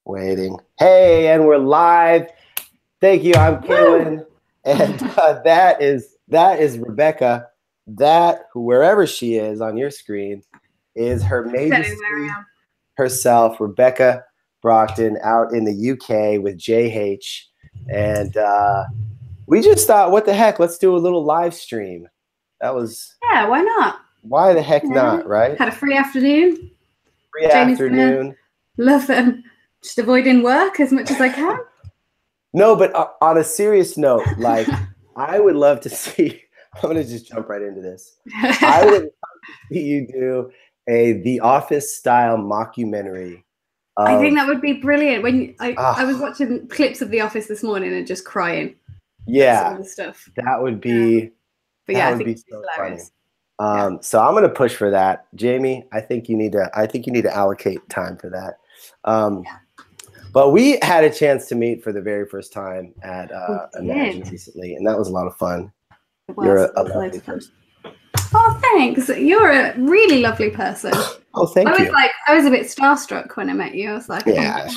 Waiting. Hey, and we're live. Thank you. I'm Kaylin, and that is Rebecca. That, wherever she is on your screen, is Her Majesty herself, Rebecca Brocton, out in the UK with JH. And we just thought, what the heck? Let's do a little live stream. That was why not? Why the heck not, right? Had a free afternoon. Free afternoon. Love them. Just avoiding work as much as I can. No, but on a serious note, like I would love to see. I'm gonna just jump right into this. I would love to see you do a The Office style mockumentary. I think that would be brilliant. When I was watching clips of The Office this morning and just crying. Yeah, some of the stuff. That would be. But yeah, I think it's so hilarious. Funny. So I'm gonna push for that, Jamie. I think you need to allocate time for that. But we had a chance to meet for the very first time at Imagine recently, and that was a lot of fun. You're a lovely person. Oh, thanks. You're a really lovely person. Oh, thank you. I was a bit starstruck when I met you. I was like, yeah,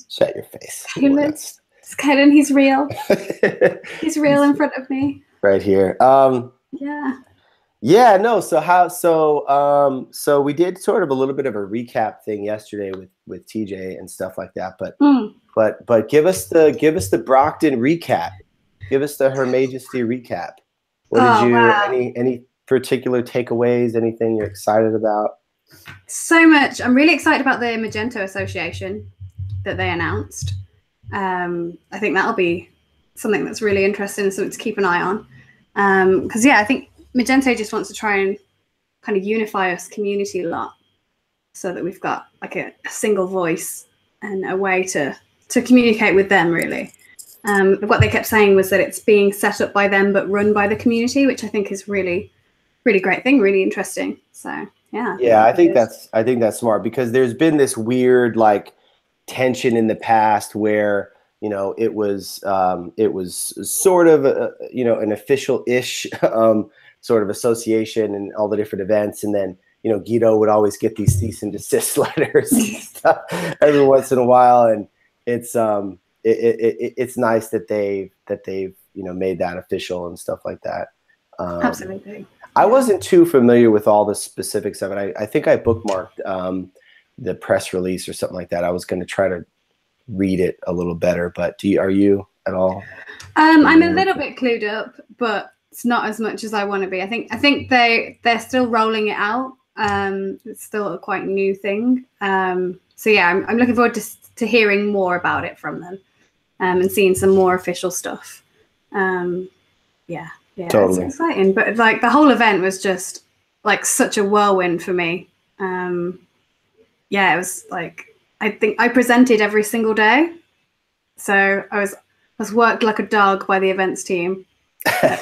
shut your face. Kaylin, he's real. He's real in front of me. Right here. Yeah. Yeah, no. So we did sort of a little bit of a recap thing yesterday with TJ and stuff like that. But give us the Brocton recap. Give us the Her Majesty recap. What did you? Wow. Any particular takeaways? Anything you're excited about? So much. I'm really excited about the Magento association that they announced. I think that'll be something that's really interesting, something to keep an eye on. Because I think Magento just wants to try and kind of unify us community a lot, so that we've got like a single voice and a way to communicate with them, really. What they kept saying was that it's being set up by them but run by the community, which I think is really, really great thing, really interesting. So yeah. I think that's smart, because there's been this weird like tension in the past where it was sort of an official-ish sort of association and all the different events, and then Guido would always get these cease and desist letters and stuff every once in a while, and it's nice that they've made that official and stuff like that. Absolutely. I wasn't too familiar with all the specifics of it. I think I bookmarked the press release or something like that. I was going to try to read it a little better, but are you at all? I'm a little bit clued up, but it's not as much as I want to be. I think they're still rolling it out. It's still a quite new thing. So yeah, I'm looking forward to hearing more about it from them, and seeing some more official stuff. Yeah, totally. It's exciting. But like the whole event was just like such a whirlwind for me. It was like, I think I presented every single day, so I was worked like a dog by the events team. But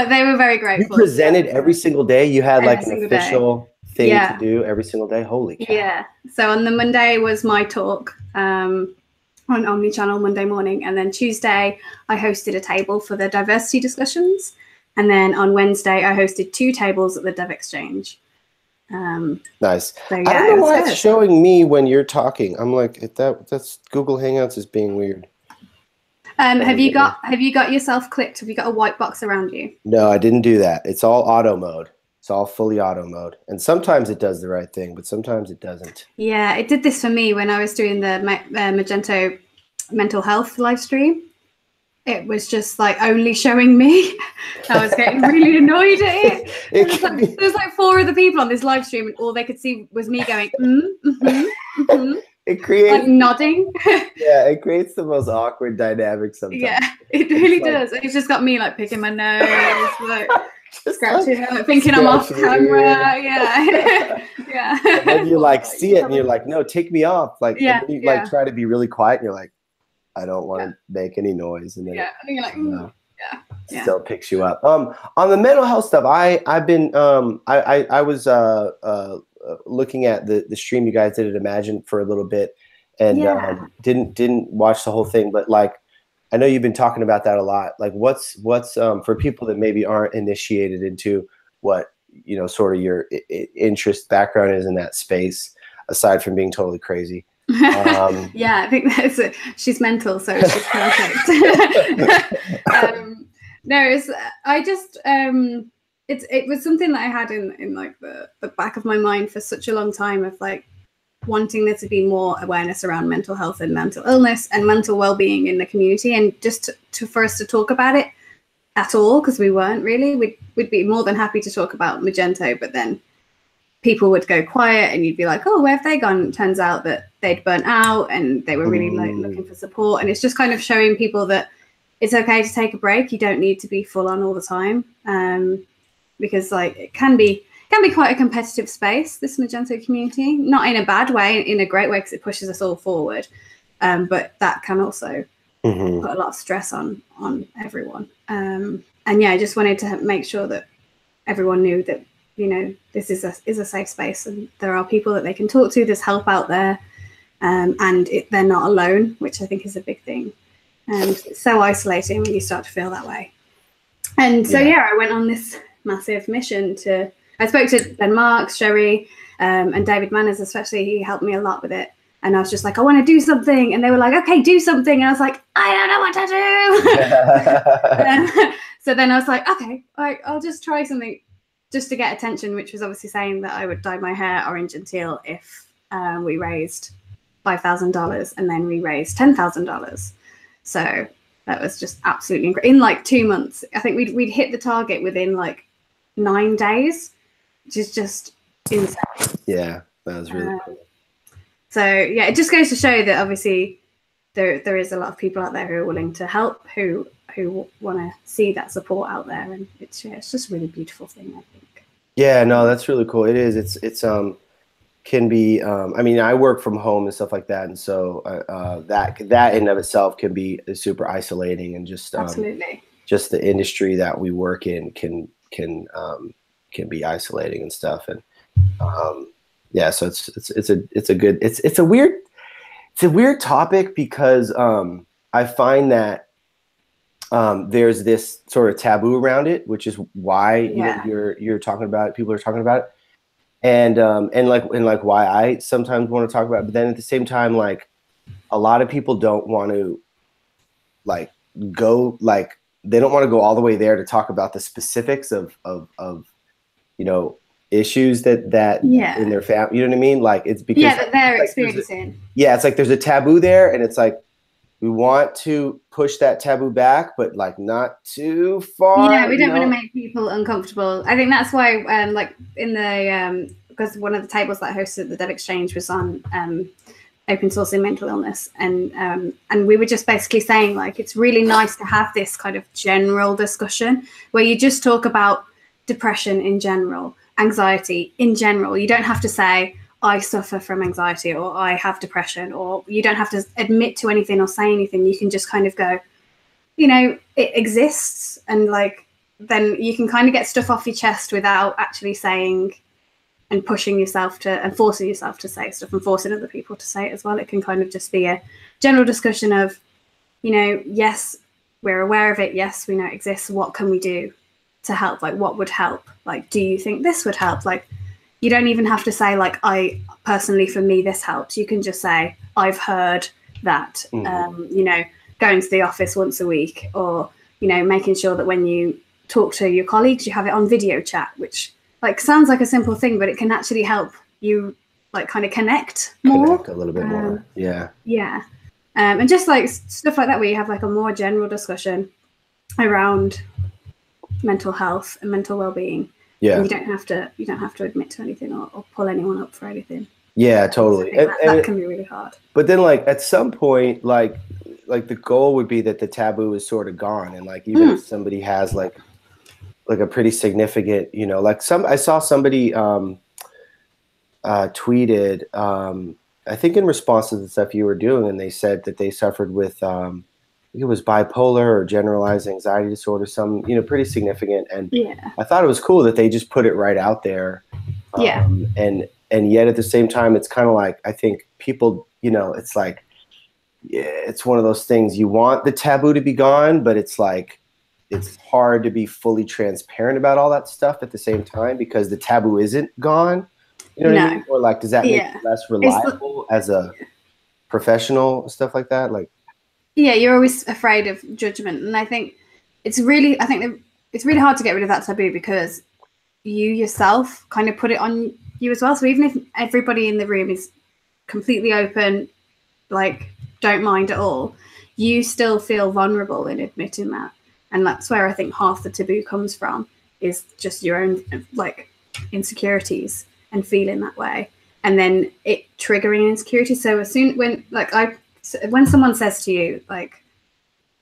they were very grateful. You presented every single day? You had like an official thing to do every single day? Holy cow. Yeah. So on the Monday was my talk on Omnichannel Monday morning, and then Tuesday I hosted a table for the diversity discussions, and then on Wednesday I hosted 2 tables at the Dev Exchange. Nice. So, I don't know why it's showing me when you're talking. I'm like, that's Google Hangouts is being weird. Have you got yourself clicked? Have you got a white box around you? No, I didn't do that. It's all auto mode. It's all fully auto mode. And sometimes it does the right thing, but sometimes it doesn't. Yeah, it did this for me when I was doing the Magento mental health live stream. It was just like only showing me. I was getting really annoyed at it. There was like 4 other people on this live stream, and all they could see was me going, It creates like nodding. Yeah, it creates the most awkward dynamic sometimes. Yeah, it really does. It's just got me like picking my nose, like scratching, like thinking I'm off camera. Yeah. Yeah. And then you like see it and you're like, no, take me off. Like, and then you like try to be really quiet and you're like, I don't want to make any noise. And then I think you're like, still picks you up. On the mental health stuff, I've been I was looking at the stream you guys did at Imagine for a little bit, and didn't watch the whole thing, but like I know you've been talking about that a lot. Like what's for people that maybe aren't initiated into what sort of your interest background is in that space, aside from being totally crazy. Yeah, I think she's mental, so she's perfect. No, it was something that I had in like the back of my mind for such a long time, of like wanting there to be more awareness around mental health and mental illness and mental well-being in the community, and just for us to talk about it at all, because we weren't really. We'd be more than happy to talk about Magento, but then people would go quiet and you'd be like, oh, where have they gone? It turns out that they'd burnt out and they were really like looking for support. And it's just kind of showing people that it's okay to take a break. You don't need to be full on all the time, because like it can be quite a competitive space, this Magento community, not in a bad way, in a great way, because it pushes us all forward. But that can also put a lot of stress on everyone. And yeah, I just wanted to make sure that everyone knew that, you know, this is a safe space, and there are people that they can talk to. There's help out there, and they're not alone, which I think is a big thing. And it's so isolating when you start to feel that way. And so I went on this massive mission I spoke to Ben Marks, Sherry, and David Manners especially. He helped me a lot with it. And I was just like, I want to do something. And they were like, okay, do something. And I was like, I don't know what to do. So then I was like, okay, I'll just try something just to get attention, which was obviously saying that I would dye my hair orange and teal if we raised $5,000, and then we raised $10,000. So that was just absolutely incredible. In like 2 months, I think we'd hit the target within like 9 days, which is just insane. Yeah, that was really cool. So yeah, it just goes to show that obviously there is a lot of people out there who are willing to help, who want to see that support out there, and it's just a really beautiful thing, I think. Yeah, no, that's really cool. It is. It's can be. I mean, I work from home and stuff like that, and so that in and of itself can be super isolating, and just absolutely just the industry that we work in can be isolating and stuff, and yeah, so it's a weird topic, because I find that there's this sort of taboo around it, which is why you're talking about it. People are talking about it, and like why I sometimes want to talk about it. But then at the same time, like a lot of people don't want to they don't want to go all the way there to talk about the specifics of you know, issues that in their family, you know what I mean? Like it's because that they're experiencing. It's like there's a taboo there, and it's like we want to push that taboo back, but like not too far. Yeah, we don't want to make people uncomfortable. I think that's why, like in the because one of the tables that I hosted at the Dev Exchange was on open source in mental illness, and we were just basically saying like it's really nice to have this kind of general discussion where you just talk about depression in general, anxiety in general. You don't have to say I suffer from anxiety or I have depression, or you don't have to admit to anything or say anything. You can just kind of go, you know, it exists, and like then you can kind of get stuff off your chest without actually saying and pushing yourself to and forcing yourself to say stuff and forcing other people to say it as well. It can kind of just be a general discussion of, you know, yes, we're aware of it. Yes, we know it exists. What can we do to help? Like, what would help? Like, do you think this would help? Like, you don't even have to say like, I personally, for me, this helps. You can just say, I've heard that, you know, going to the office once a week, or, you know, making sure that when you talk to your colleagues, you have it on video chat, which like sounds like a simple thing, but it can actually help you like kind of connect a little bit more. Yeah. And just like stuff like that, where you have like a more general discussion around mental health and mental well-being. And you don't have to admit to anything or pull anyone up for anything. Yeah, totally. And that can be really hard. But then like at some point, like the goal would be that the taboo is sort of gone, and like even if somebody has like a pretty significant, you know, like I saw somebody tweeted, I think in response to the stuff you were doing, and they said that they suffered with I think it was bipolar or generalized anxiety disorder, some, you know, pretty significant. And I thought it was cool that they just put it right out there. And yet at the same time, it's kind of like, I think people, you know, it's like, it's one of those things, you want the taboo to be gone, but it's like, it's hard to be fully transparent about all that stuff at the same time, because the taboo isn't gone. You know what I mean? Or like, does that make it less reliable as a professional stuff like that? Like, yeah, you're always afraid of judgment, and I think it's really hard to get rid of that taboo because you yourself kind of put it on you as well. So even if everybody in the room is completely open, like don't mind at all, you still feel vulnerable in admitting that. And that's where I think half the taboo comes from, is just your own like insecurities and feeling that way, and then it triggering insecurity. So as soon when someone says to you like,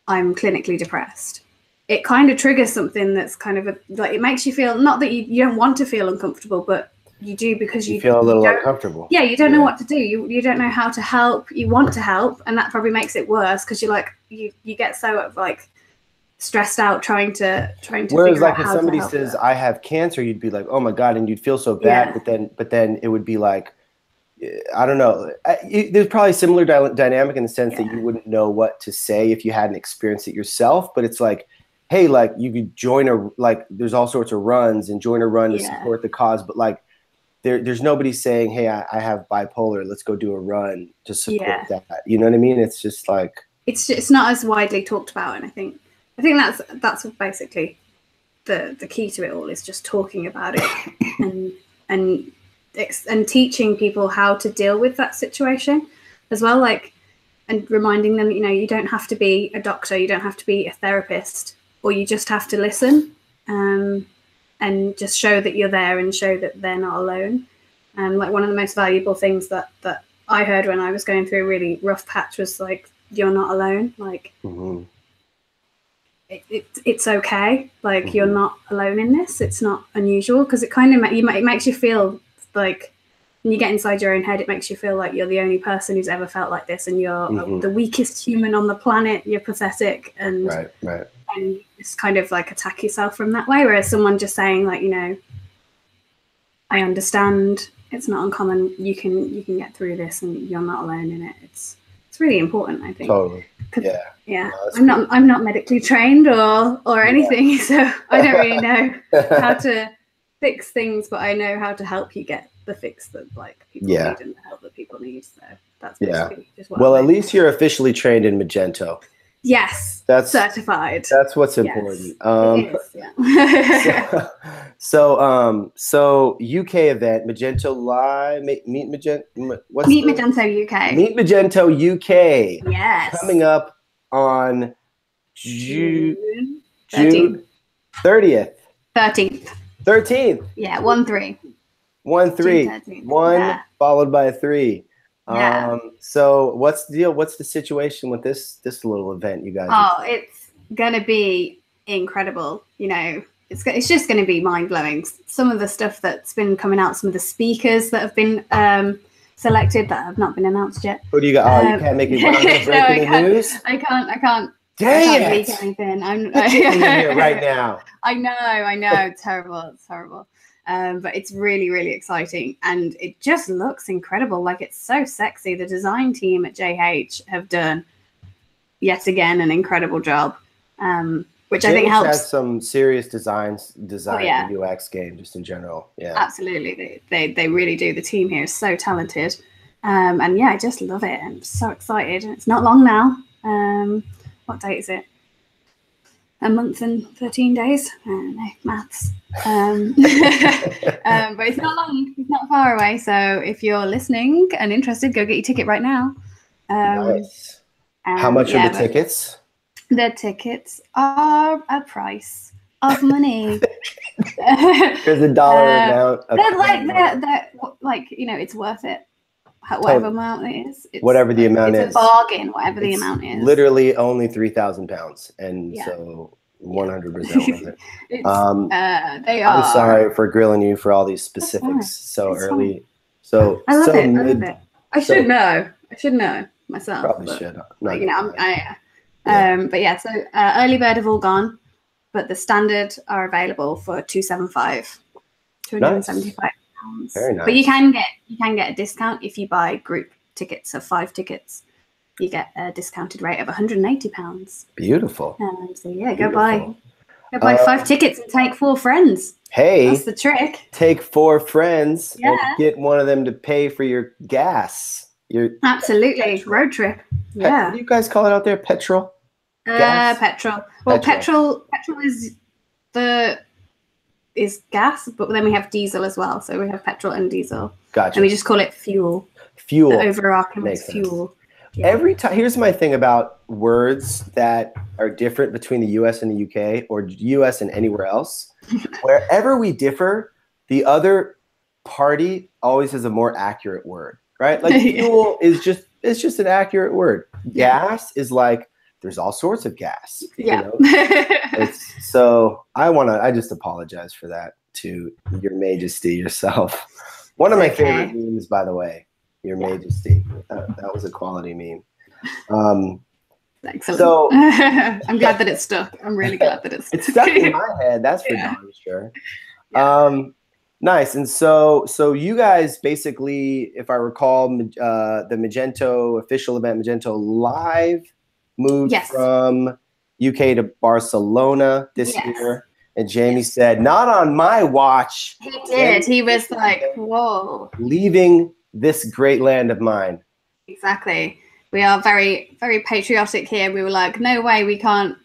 I'm clinically depressed, it kind of triggers something that's kind of like, it makes you feel, not that you don't want to feel uncomfortable, but you do, because you feel a little uncomfortable. Yeah, you don't know what to do. You don't know how to help. You want to help, and that probably makes it worse because you're like, you get so like stressed out trying to Whereas figure like out if how to somebody help says them. I have cancer, you'd be like, oh my God, and you'd feel so bad. Yeah. But then it would be like, I don't know. There's probably a similar dynamic in the sense that you wouldn't know what to say if you hadn't experienced it yourself. But it's like, hey, like you could join there's all sorts of runs and join a run to support the cause. But like there's nobody saying, hey, I have bipolar, let's go do a run to support that. You know what I mean? It's just like, it's not as widely talked about. And I think that's basically the key to it all, is just talking about it and teaching people how to deal with that situation as well, like, and reminding them, you don't have to be a doctor, you don't have to be a therapist, or you just have to listen, and just show that you're there and show that they're not alone. And like one of the most valuable things that I heard when I was going through a really rough patch was like, you're not alone. Like, it's okay. Like, you're not alone in this. It's not unusual, because it kind of it makes you feel like, when you get inside your own head, it makes you feel like you're the only person who's ever felt like this, and you're the weakest human on the planet. You're pathetic, and right. And it's kind of like attack yourself from that way. Whereas someone just saying like, I understand, it's not uncommon. You can get through this, and you're not alone in it. It's really important, I think. Totally. Yeah. No, I'm not medically trained or anything, so I don't really know how to fix things, but I know how to help you get the fix that like people need and the help that people need. So that's basically just what at least you're officially trained in Magento. Yes, that's certified. That's what's important. It is, yeah. So UK event, Magento Live, Meet Magento. Meet Magento UK. Meet Magento UK. Yes. Coming up on June 13th. 30th. 13th. Yeah, 1-3. 1-3. 1 followed by a 3. Yeah. So what's the deal? What's the situation with this little event, you guys? Oh, it's gonna be incredible. It's just gonna be mind blowing. Some of the stuff that's been coming out, some of the speakers that have been selected that have not been announced yet. Who do you got? Oh, you can't make it. Breaking the news. I can't. Dang it! Leak anything. I'm here right now. I know. It's horrible. But it's really, really exciting, and it just looks incredible. Like, it's so sexy. The design team at JH have done yet again an incredible job, which I think helps. Has some serious design UX game just in general. Yeah, absolutely. They really do. The team here is so talented, and yeah, I just love it. I'm so excited. It's not long now. What date is it? A month and 13 days. I don't know, maths. But it's not long. It's not far away. So if you're listening and interested, go get your ticket right now. Nice. How much are the tickets? The tickets are a price of money. There's a dollar amount. They're like, it's worth it. Whatever amount it is. Whatever the amount is. It's a bargain, whatever the amount is. Literally only 3,000 pounds. And so 100% worth it. They are. I'm sorry for grilling you for all these specifics so early. Fine. So I love it. I should know. I should know myself. Probably should. But yeah, so early bird have all gone, but the standard are available for $275. Very nice. But you can get a discount if you buy group tickets of 5 tickets. You get a discounted rate of £180. Beautiful. So yeah, go buy 5 tickets and take 4 friends. Hey, that's the trick. Take 4 friends and get one of them to pay for your gas. Absolutely. Road trip. Yeah. What do you guys call it out there? Petrol? Gas? Petrol. Well, petrol is gas, but then we have diesel as well. So we have petrol and diesel. Gotcha. And we just call it fuel. Fuel. The overarching is fuel. Yeah. Every time, here's my thing about words that are different between the US and the UK, or US and anywhere else. Wherever we differ, the other party always has a more accurate word, right? Like fuel is just an accurate word. Gas is like, there's all sorts of gas. Yeah. You know? So I just apologize for that to Your Majesty yourself. One of my favorite memes, by the way, Your Majesty. That was a quality meme. Excellent. So I'm glad that it stuck. I'm really glad that it stuck. It's stuck in my head. That's for darn sure. Nice. And so you guys basically, if I recall, the Magento official event, Magento Live, moved from UK to Barcelona this year. And Jamie said, not on my watch. He did. He was like, whoa. Leaving this great land of mine. Exactly. We are very, very patriotic here. We were like, no way, we can't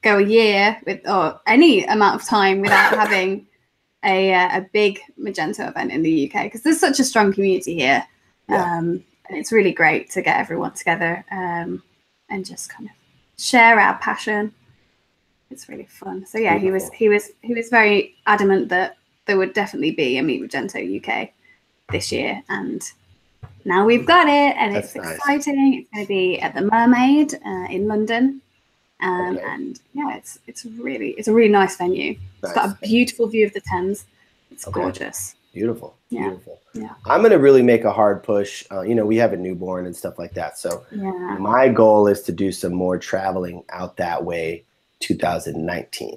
go a year or any amount of time without having a big Magento event in the UK, because there's such a strong community here. And it's really great to get everyone together and just kind of share our passion. It's really fun. So yeah, he was very adamant that there would definitely be a Meet Magento UK this year, and now we've got it, and it's exciting. It's going to be at the Mermaid in London, and yeah, it's a really nice venue. It's got a beautiful view of the Thames. It's gorgeous. Beautiful. Yeah. Beautiful. Yeah. I'm going to really make a hard push. We have a newborn and stuff like that. So my goal is to do some more traveling out that way 2019.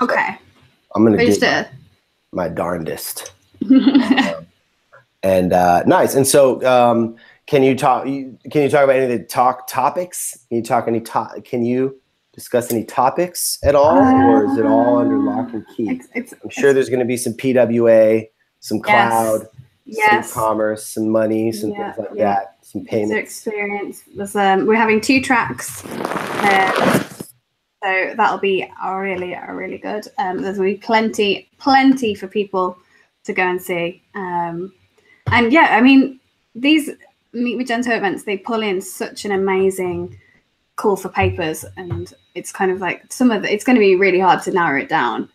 Okay. So I'm going to do my darndest. And nice. And so can you talk about any of the topics? Can you discuss any topics at all, or is it all under lock and key? I'm sure there's going to be some PWA, some cloud, some commerce, some money, some things like that, some payments. Experience. We're having 2 tracks, so that'll be really good. There's going to be plenty for people to go and see. And yeah, I mean, these Meet Magento events, they pull in such an amazing call for papers, and it's kind of like it's going to be really hard to narrow it down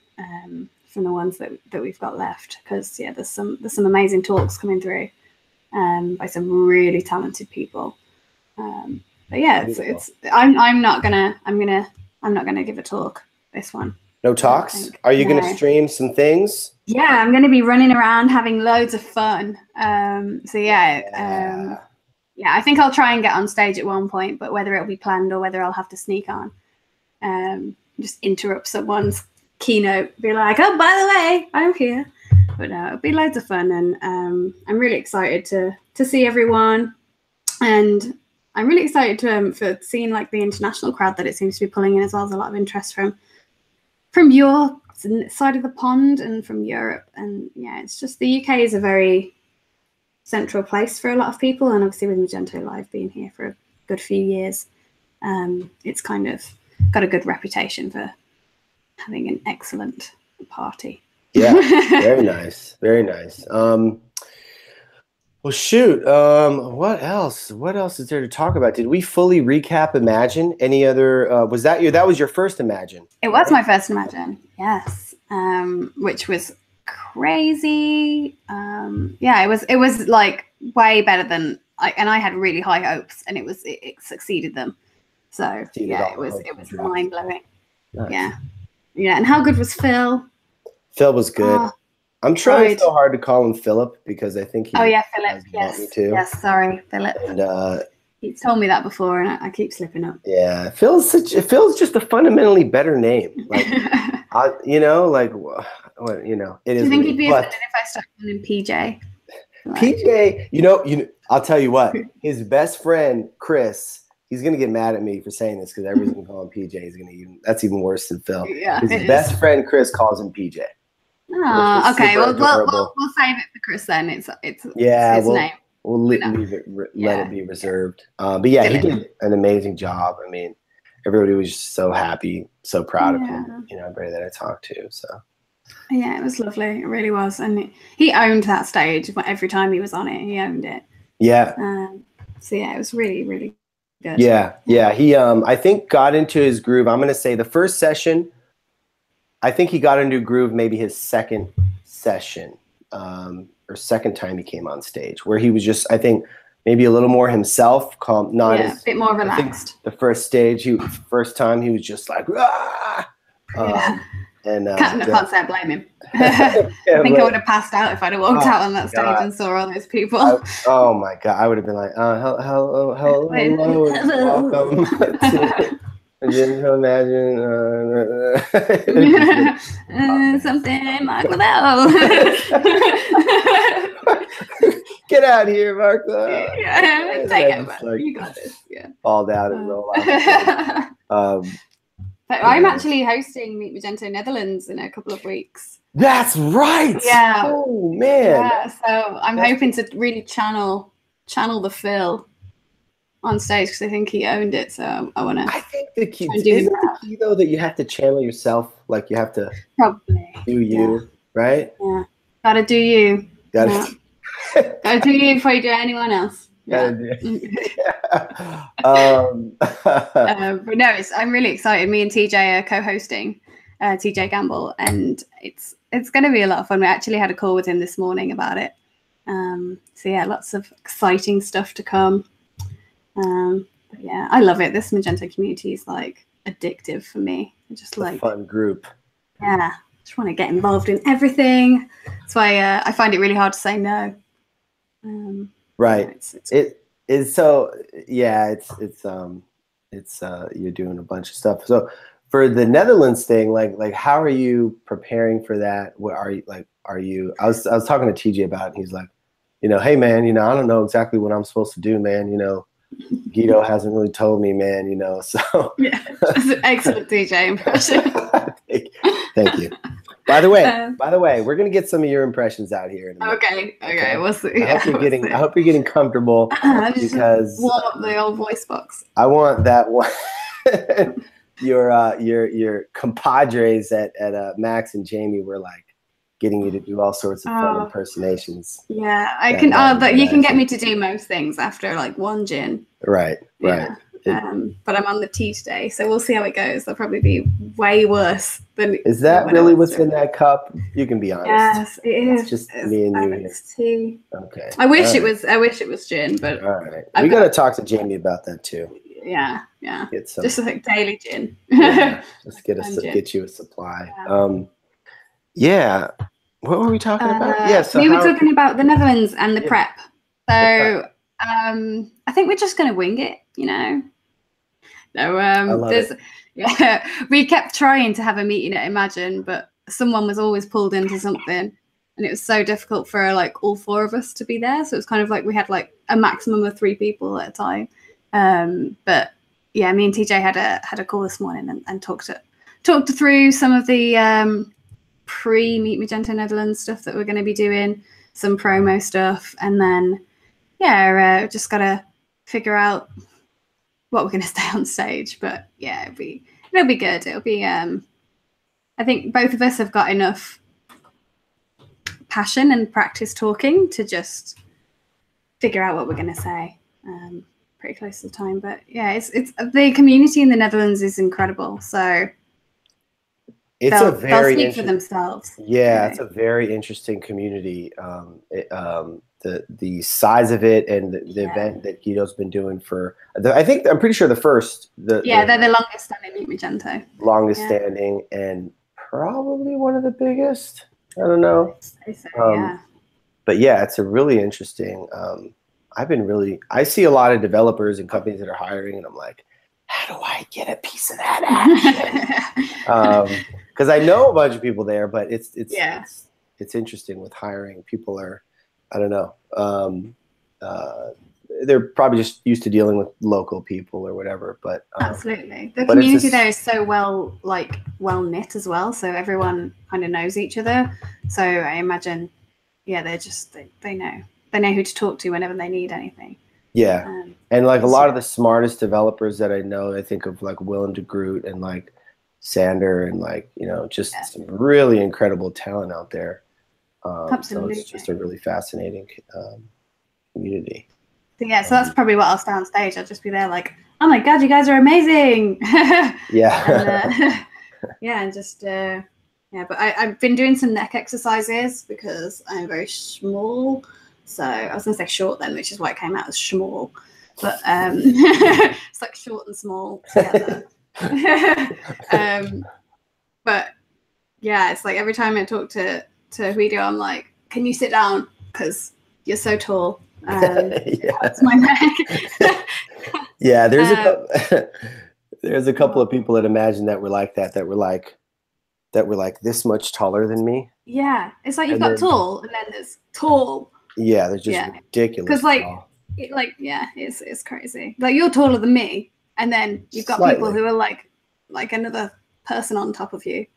from the ones that we've got left, because there's some amazing talks coming through by some really talented people. But yeah, I'm not gonna give a talk this one. No talks? Are you going to stream some things? Yeah, I'm going to be running around having loads of fun. I think I'll try and get on stage at one point, but whether it'll be planned or whether I'll have to sneak on, just interrupt someone's keynote, be like, oh, by the way, I'm here. But no, it'll be loads of fun, and I'm really excited to see everyone, and I'm really excited for seeing like the international crowd that it seems to be pulling in as well. There's a lot of interest from your side of the pond and from Europe, and it's just the UK is a very central place for a lot of people, and obviously with Magento Live being here for a good few years, it's kind of got a good reputation for having an excellent party. Yeah, very nice, very nice. Well, shoot. What else is there to talk about? Did we fully recap Imagine? Any other? That was your first Imagine? It was my first Imagine. Yes. Which was crazy. It was like way better than and I had really high hopes, and it succeeded them. So it was mind blowing. Nice. Yeah. And how good was Phil? Phil was good. I'm trying so hard to call him Philip because I think he. Oh yeah, Philip. Yes. Me too. Yes. Sorry, Philip. And he's told me that before, and I keep slipping up. Yeah, Phil's just a fundamentally better name. Like, it is. Do you think he'd be offended if I start calling him PJ? PJ, I'll tell you what. His best friend Chris, he's gonna get mad at me for saying this because everyone's gonna call him PJ. That's even worse than Phil. Yeah, his best friend Chris calls him PJ. Oh, okay. Well, we'll save it for Chris then. It's his name. we'll leave it, let it be reserved. But yeah, he did an amazing job. I mean, everybody was just so happy, so proud of him. You know, everybody that I talked to. So yeah, it was lovely. It really was, and he owned that stage. Every time he was on it, he owned it. Yeah. So yeah, it was really, really good. Yeah. He I think got into his groove. I'm gonna say the first session, I think he got into a groove maybe his second session, or second time he came on stage, where he was just, I think, maybe a little more himself, calm, not as, a bit more relaxed. The first time he was just like, ah! And can't say I blame him. I think I would have passed out if I'd have walked out on that stage and saw all those people. Oh my God, I would have been like, hello, welcome to Magento Imagine something, Mark Liddell. Get out of here, Mark Liddell. Take it, man. You got this. Yeah. Fall down and roll out. But I'm actually hosting Meet Magento Netherlands in a couple of weeks. That's right. Yeah. Oh man. Yeah. So I'm hoping to really channel the Phil on stage, because I think he owned it. So I want to. I think the key though that you have to channel yourself. Like you have to probably do you, right? Yeah. Gotta do you. Gotta do you before you do anyone else. Yeah. But no, I'm really excited. Me and TJ are co-hosting, TJ Gamble, and it's going to be a lot of fun. We actually had a call with him this morning about it. So yeah, lots of exciting stuff to come. But yeah, I love it. This Magento community is like addictive for me. Just like a fun group. Yeah, just want to get involved in everything. That's why I find it really hard to say no. Right. It's so yeah. It's you're doing a bunch of stuff. So for the Netherlands thing, like how are you preparing for that? What are you like? Are you? I was talking to TJ about it. And he's like, hey man, I don't know exactly what I'm supposed to do, man. Guido hasn't really told me, man. So yeah, that's an excellent TJ impression. Thank you. By the way, we're gonna get some of your impressions out here. Okay. We'll see. I hope you're getting comfortable because warm up the old voice box. I want that one. your compadres at Max and Jamie were like getting you to do all sorts of fun impersonations. Yeah, I can. But you can get me to do most things after like one gin. Right. But I'm on the tea today, so we'll see how it goes. They'll probably be way worse than. Is that really what's in that cup? You can be honest. Yes, it is. It's just me and you. It's tea. Okay. I wish it was gin, but. All right. We got to talk to Jamie about that too. Yeah. Get some, just like daily gin. Just get you a supply. Yeah. What were we talking about? So we were talking about the Netherlands and the prep. So I think we're just going to wing it, No, we kept trying to have a meeting at Imagine, but someone was always pulled into something, and it was so difficult for like all four of us to be there. So it was kind of like we had like a maximum of 3 people at a time. But yeah, me and TJ had a call this morning and talked through some of the pre-Meet Magento Netherlands stuff that we're going to be doing, some promo stuff, and then just got to figure out what we're going to stay on stage. But yeah, it'll be good. It'll be I think both of us have got enough passion and practice talking to just figure out what we're going to say pretty close to the time. But yeah, it's the community in the Netherlands is incredible. So they'll speak for themselves. Yeah, it's a very interesting community. The size of it and the event that Guido's been doing for, I'm pretty sure they're the longest standing Meet Magento. Longest standing and probably one of the biggest. I don't know. But yeah, it's a really interesting. I see a lot of developers and companies that are hiring, and I'm like, how do I get a piece of that action? Because I know a bunch of people there, but it's interesting with hiring. People are, I don't know. They're probably just used to dealing with local people or whatever. But absolutely, the community there is so well knit as well. So everyone kind of knows each other. So I imagine, they know they know who to talk to whenever they need anything. Yeah. And like a lot of the smartest developers that I know, I think of like Willem de Groot and like Sander and like, you know, just some really incredible talent out there. Absolutely. So it's just a really fascinating community. So, yeah, so that's probably what I'll stay on stage. I'll just be there like, oh my God, you guys are amazing. Yeah. And, yeah, and just, yeah, but I've been doing some neck exercises because I'm very small. So I was going to say short then, which is why it came out as small. But it's like short and small together. But yeah, it's like every time I talk to Guido, I'm like, can you sit down? Because you're so tall. That's my neck. Yeah, there's a couple of people that imagine that we're like that were like this much taller than me. Yeah, it's like you've got tall, and then there's tall. Yeah, they're just ridiculous. Because it's crazy. Like you're taller than me, and then you've got people who are like another person on top of you.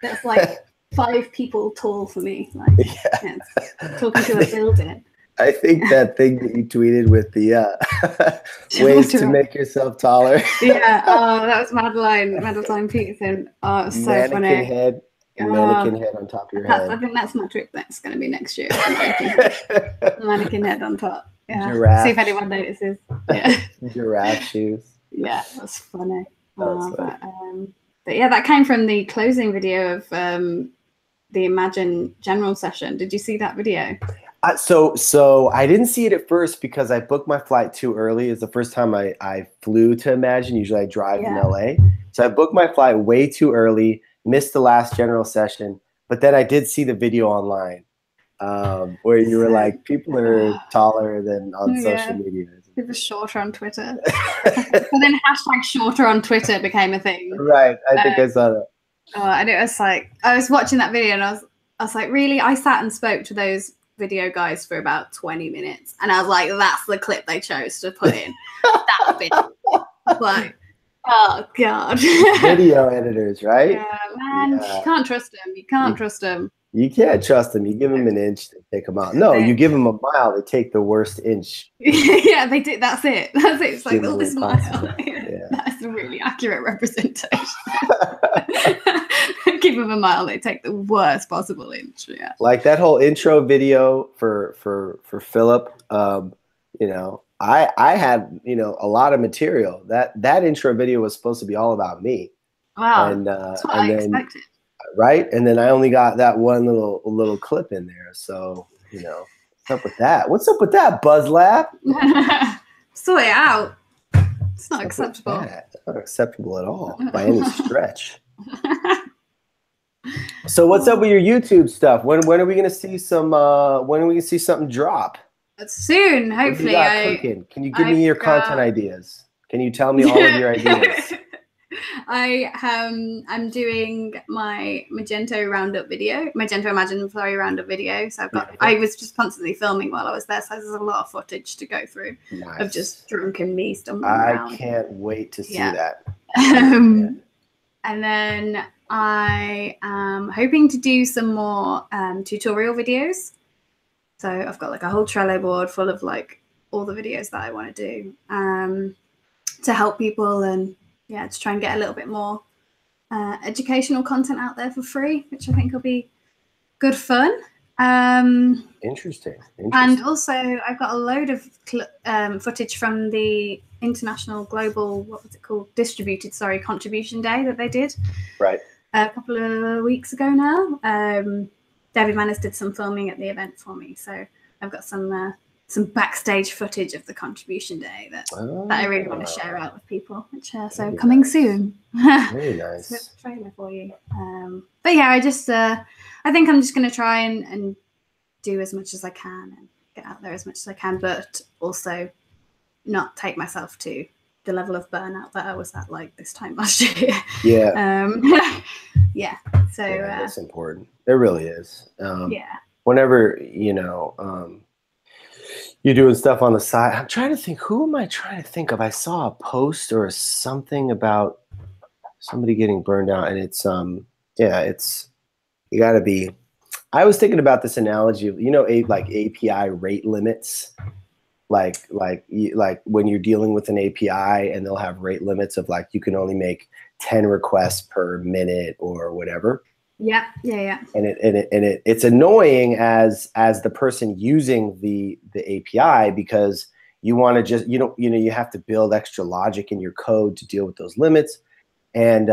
That's like 5 people tall for me. Like talking to a building. I think that thing that you tweeted with the ways to make yourself taller. Yeah. Oh, that was Madeline Peterson. Oh, it was so funny. Mannequin head on top of your head. I think that's my trick. That's going to be next year. Mannequin head on top. Yeah. Giraffe. See if anyone notices. Yeah. Giraffe shoes. Yeah, that's funny. But yeah, that came from the closing video of the Imagine General session. Did you see that video? So I didn't see it at first because I booked my flight too early. It's the first time I flew to Imagine. Usually I drive in LA. So I booked my flight way too early, missed the last general session, but then I did see the video online where you were like, people are taller than on social media. People are shorter on Twitter. And then hashtag shorter on Twitter became a thing. Right. I think I saw that. And it was like, I was watching that video and I was like, really? I sat and spoke to those video guys for about 20 minutes. And I was like, that's the clip they chose to put in. That video. Like, oh, God. Video editors, right? Yeah, man. You can't trust them. You can't trust them. You can't trust them. You give them an inch, they take them out. No, you give them a mile, they take the worst inch. Yeah, they do. That's it. That's it. It's like, oh, this mile. Yeah. That's a really accurate representation. Give them a mile, they take the worst possible inch. Yeah. Like that whole intro video for Philip, you know, I had, you know, a lot of material. That intro video was supposed to be all about me. Wow. That's what I expected. Right? And then I only got that one little clip in there. So, you know, what's up with that? What's up with that, Buzz Lab? Sort it out. It's not acceptable. It's not acceptable at all by any stretch. So what's up with your YouTube stuff? When are we gonna see some when are we gonna see something drop? Soon, hopefully. Can you give me your content ideas? Can you tell me all of your ideas? I'm doing my Magento roundup video, Magento Imagine roundup video. So I was just constantly filming while I was there, so there's a lot of footage to go through of just drunken me stumbling around. I can't wait to see that. And then I am hoping to do some more tutorial videos. So I've got like a whole Trello board full of like all the videos that I want to do to help people and to try and get a little bit more educational content out there for free, which I think will be good fun. Interesting. And also I've got a load of footage from the International Global, what was it called? Distributed Contribution Day that they did. Right. A couple of weeks ago now. David Manners did some filming at the event for me. So I've got some backstage footage of the contribution day that I really want to share out with people, which coming soon. Very nice. So it's a trailer for you. But yeah, I think I'm just going to try and do as much as I can and get out there as much as I can, but also not take myself to the level of burnout that I was at like this time last year. Yeah. Yeah. So that's important. It really is. Whenever, you know, you're doing stuff on the side. I'm trying to think, who am I trying to think of? I saw a post or something about somebody getting burned out, and it's you gotta be I was thinking about this analogy of, like API rate limits, like when you're dealing with an API and they'll have rate limits of like, you can only make 10 requests per minute or whatever. Yeah. And it's annoying as the person using the API, because you want to just, you have to build extra logic in your code to deal with those limits. And,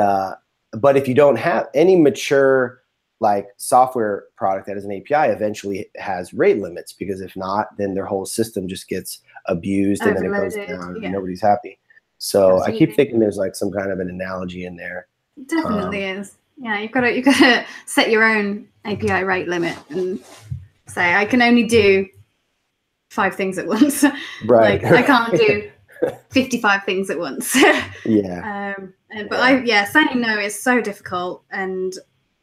but if you don't have any mature like software product that is an API, eventually has rate limits, because if not, then their whole system just gets abused and then it goes down and nobody's happy. So absolutely. I keep thinking there's like some kind of an analogy in there. It definitely is. Yeah, you've got to set your own API rate limit and say, I can only do 5 things at once. Right. Like I can't do 55 things at once. Yeah. Saying no is so difficult. And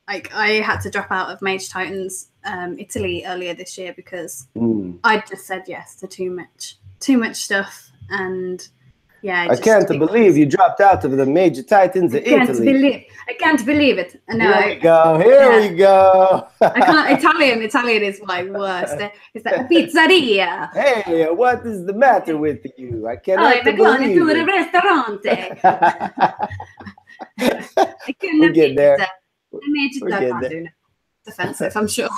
like I had to drop out of Mage Titans Italy earlier this year because I just said yes to too much stuff. And yeah, I can't believe you dropped out of the Major Titans of Italy. I can't believe it. No, here we go. Here we go. I can't. Italian is my worst. It's like a pizzeria. Hey, what is the matter with you? I cannot believe it. To ristorante. I We're getting there. Defensive, I'm sure.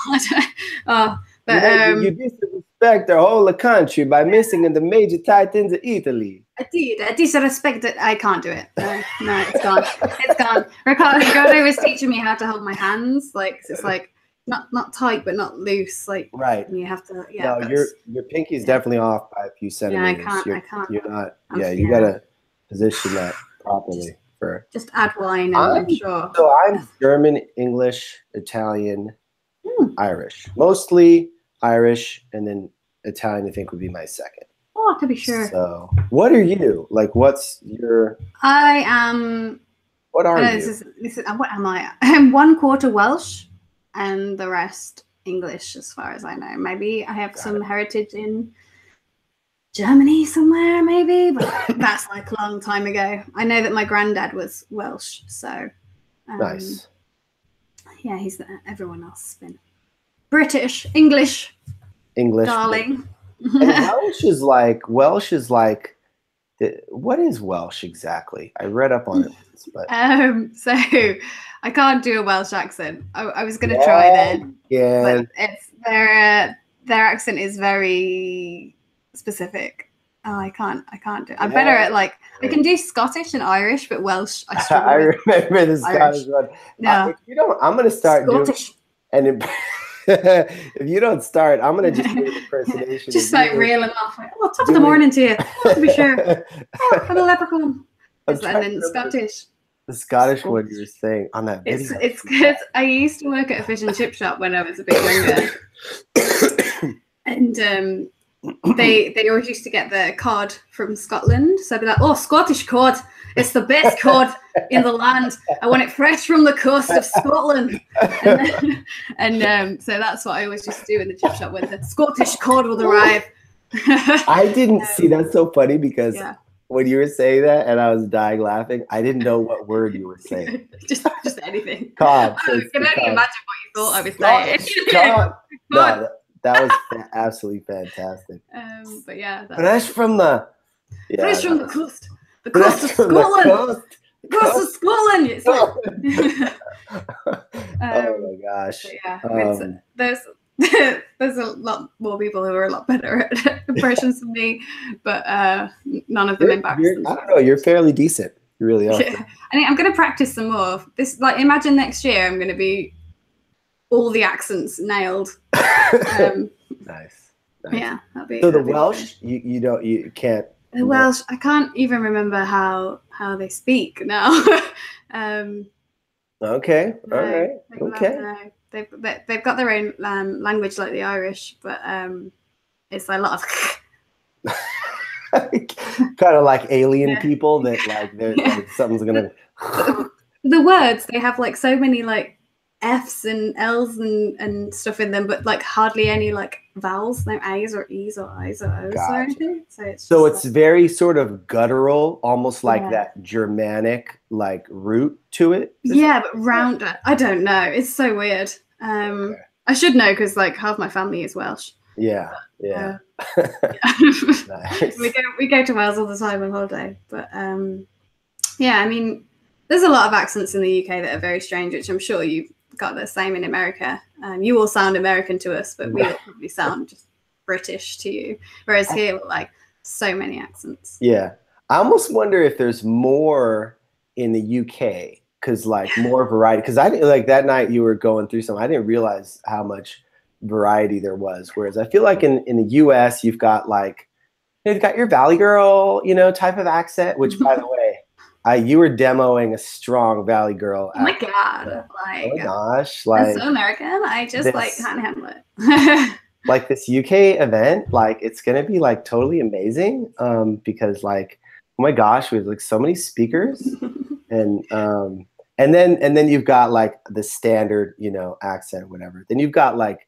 You disrespect our whole country by missing in the Major Titans of Italy. I disrespect it. I can't do it. No, it's gone. It's gone. Ricardo was teaching me how to hold my hands. Like it's like not tight but not loose. Like right. And you have to. Yeah. No, your pinky's definitely off by a few centimeters. Yeah, I can't. You're not. You gotta position that properly. Just add wine, and I'm sure. So I'm German, English, Italian, Irish. Mostly Irish, and then Italian I think would be my second. Oh, to be sure. So what are you? Like what's your... I am... What are you? What am I? I'm 1/4 Welsh and the rest English as far as I know. Maybe I have some heritage in Germany somewhere, maybe, but that's like a long time ago. I know that my granddad was Welsh, so nice. Yeah, everyone else has been British, English, darling. And Welsh is like what is Welsh exactly? I read up on it once, but so I can't do a Welsh accent. I was going to try then, but it's their accent is very specific. Oh, I can't do it. I'm better at I can do Scottish and Irish, but Welsh I struggle I remember the Scottish one. Yeah. If you don't, I'm gonna start Scottish. If you don't start, I'm gonna just do an impersonation. Just like reeling off. Top of the morning to you, to be sure. I'm a leprechaun. And then Scottish. The Scottish one you were saying on that video. It's because I used to work at a fish and chip shop when I was a bit younger, and they always used to get the cod from Scotland. So I'd be like, oh, Scottish cod. It's the best cod in the land. I want it fresh from the coast of Scotland. And so that's what I always used to do in the chip shop when the Scottish cod would arrive. I didn't see that's so funny because when you were saying that and I was dying laughing, I didn't know what word you were saying. just anything. Cod. I can only imagine what you thought I was saying. Cod. No, that was absolutely fantastic. But yeah, fresh from the coast. The coast of Scotland. The coast of Scotland. It's like, oh my gosh. Yeah, there's a lot more people who are a lot better at impressions than me, but none of them embarrass themselves. I don't know. You're fairly decent. You really are. I think I'm going to practice some more. Imagine next year I'm going to be all the accents nailed. Nice. Yeah, that'd be. So the Welsh, you can't. The Welsh, I can't even remember how they speak now. Okay. All right. Okay. They've got their own language like the Irish, but it's a lot of kind of like alien people that like something's gonna. The words they have like so many like F's and L's and stuff in them, but like hardly any like vowels, no A's or E's or I's or O's or anything. So it's very sort of guttural, almost like that Germanic like root to it. Yeah, but rounder. I don't know. It's so weird. I should know because like half my family is Welsh. Yeah, yeah. Nice. we go to Wales all the time on holiday, but yeah, I mean, there's a lot of accents in the UK that are very strange, which I'm sure you've got the same in America. You all sound American to us, but we all probably sound just British to you. Whereas here, like, so many accents. Yeah. I almost wonder if there's more in the UK because like more variety. Because I didn't like that night you were going through some. I didn't realize how much variety there was. Whereas I feel like in the US you've got like you've got your Valley Girl, you know, type of accent. Which by the way, you were demoing a strong Valley Girl. Oh my god! Like, oh my gosh! Like, that's so American. I just like Hannah Hamlet. Like this UK event, like it's gonna be like totally amazing. Because like, oh my gosh, we have like so many speakers, and then you've got like the standard, you know, accent, whatever. Then you've got like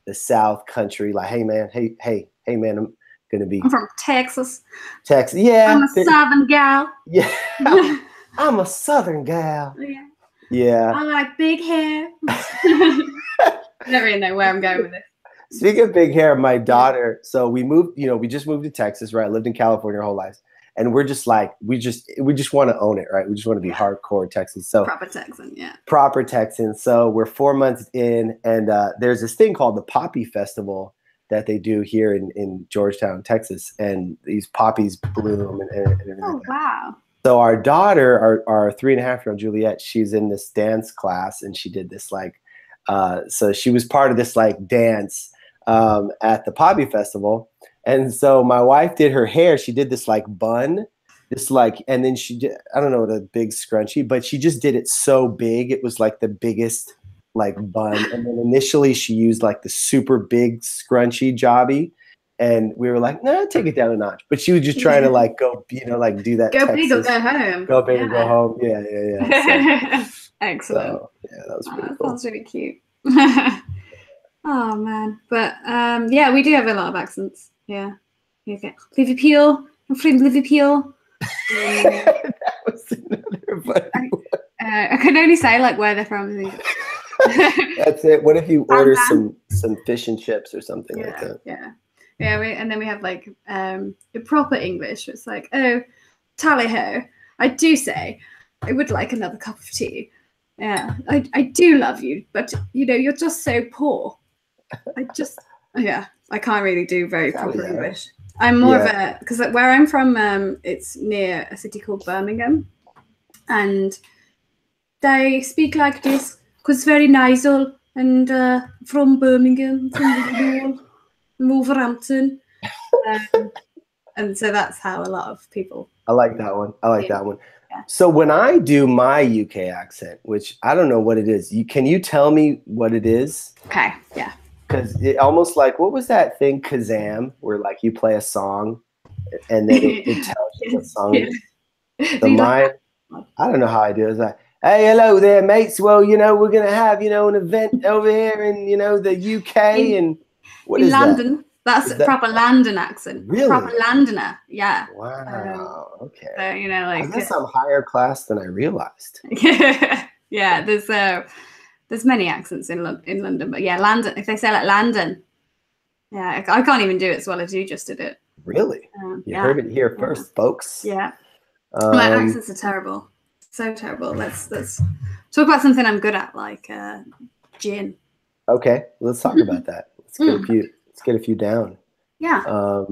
the South country, like, hey man, hey man, I'm gonna be. I'm from Texas. Texas, yeah. I'm a Southern gal. Yeah, I'm a Southern gal. Yeah. Yeah. I like big hair. Never even know where I'm going with this. Speaking of big hair, my daughter, so we moved, you know, we just moved to Texas, right? Lived in California our whole lives. And we're just like, we just want to own it, right? We just want to be hardcore Texans. So proper Texan, yeah. Proper Texan. So we're 4 months in, and there's this thing called the Poppy Festival that they do here in Georgetown, Texas. And these poppies bloom and everything. Oh, wow. So our daughter, our 3.5-year-old Juliet, she's in this dance class, and she did this like, so she was part of this like dance at the Poppy Festival. And so my wife did her hair. She did this like bun, this like, and then she did, I don't know, the big scrunchie, but she just did it so big. It was like the biggest like bun. And then initially she used like the super big scrunchy jobby. And we were like, no, take it down a notch. But she was just trying to like go, you know, like do that. Go big or go home. Go big or go home. Yeah. So, excellent. So, yeah, that was pretty that cool. sounds really cute. Oh man, but yeah, we do have a lot of accents. Yeah, you get Liverpool. I'm from Liverpool. That was another funny one. I can only say like where they're from. That's it. What if you order some fish and chips or something like that? Yeah. And then we have like the proper English. It's like, oh, tally ho. I do say I would like another cup of tea. Yeah, I do love you, but you know, you're just so poor. I can't really do very proper English. I'm more of a, because where I'm from, it's near a city called Birmingham, and they speak like this because very nasal, and from Birmingham, from Liverpool, Wolverhampton, and so that's how a lot of people. I like that one. That one. Yeah. So when I do my UK accent, which I don't know what it is, can you tell me what it is? Okay, yeah. Because it almost like, what was that thing, Kazam, where like you play a song and then it tells you what song it is? So mine, I don't know how I do it. It's like, hey, hello there, mates. Well, you know, we're going to have, you know, an event over here in, you know, the UK. And what is London. That? That's a proper London accent. Really? Proper Londoner. Yeah. Wow. Okay. So, you know, like, I guess I'm higher class than I realized. Yeah. There's many accents in London, but yeah, London. If they say like London, yeah, I can't even do it as well as you just did it. Really? You heard it here first, folks. Yeah. My accents are terrible. So terrible. Let's talk about something I'm good at, like gin. Okay, let's talk about that. Let's get a few down. Yeah.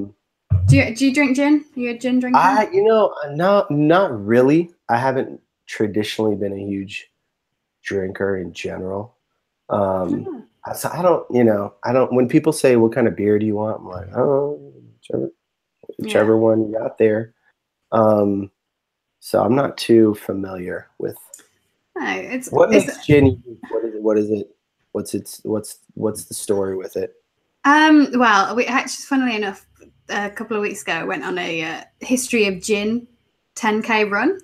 Do you drink gin? Are you a gin drinker? You know, not really. I haven't traditionally been a huge drinker in general. So I don't, when people say, what kind of beer do you want? I'm like, oh, whichever one you got there. So I'm not too familiar with. What makes gin? What is it? What's the story with it? Well, we actually, funnily enough, a couple of weeks ago, I went on a history of gin 10K run.